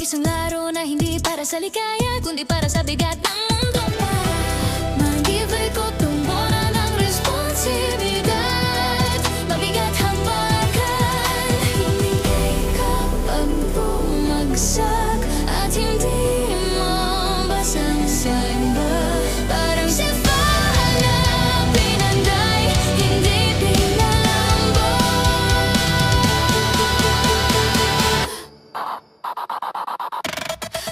Isang laro na hindi para sa ligaya, kundi para sa bigat ng mundong pa. Magibay ko tumbola ng responsibilidad. Mabigat hambakan, hindi kapag bumagsak at hindi mo basang sa iba. Parang sipahan na pinanday, hindi pinalambot.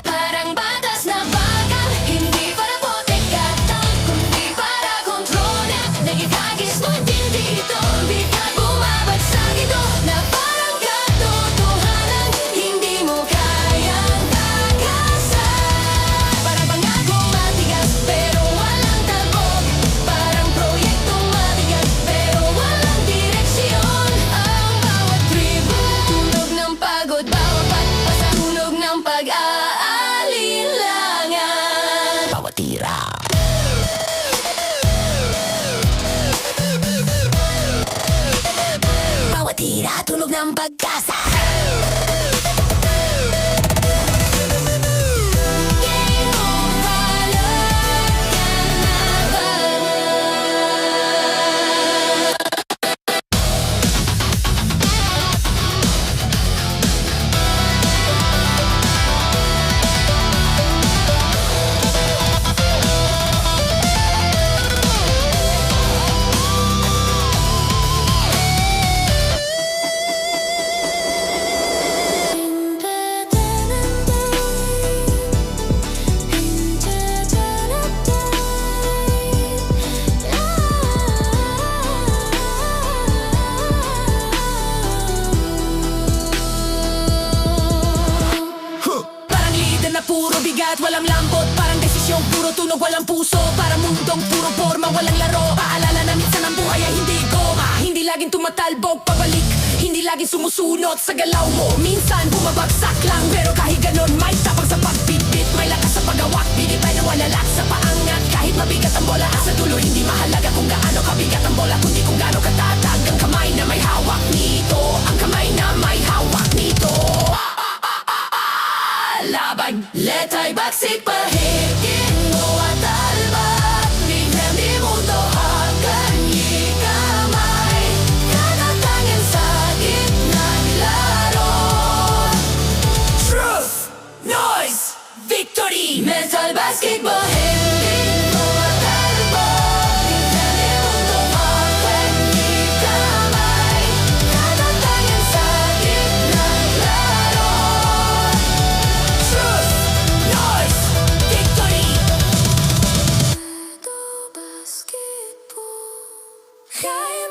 Parang batas na bakal, hindi para protekatan, kundi para kontrolya. Nagigagis mo hindi ito, bigla bumabagsak ito. Na parang katotohanan, hindi mo kayang takasan. Para pangako matigas, pero walang talbog. Parang proyektong matigas, pero walang direksyon. Ang bawat tribo, tunog ng pagod, bawat patpasa, tunog ng pag-aalinlangan. Bawat tira, bawat tira, tunog ng pag-asa. Game over, lahat ka na ba? Parang lider na puro bigat, walang lambot. Parang desisyon, puro tunog, walang puso. Parang mundong puro forma, walang laro. Paalala na minsan ang buhay ay hindi goma. Hindi laging tumatalbog pabalik, hindi laging sumusunod sa galaw mo. Minsan bumabagsak lang, pero kahit ganon may tapang sa pagbitbit. May lakas sa paggawak, binibay na walalak sa paangat. Kahit mabigat ang bola, sa dulo hindi mahalaga kung gaano kabigat ang bola, kundi kung gaano katatag ang kamay na may hawak nito. Ang kamay na may hawak nito. Laban, leta'y bagsik pahigin mo at talbak. Biglang di mundo hanggang ikamay. Katatangin sa gitna laro. Truth, noise, victory. Mental basketball, higin mo at talbak. Biglang di mundo hanggang ikamay. Katatangin sa gitna laro. Truth, noise, victory. Basketball, kaya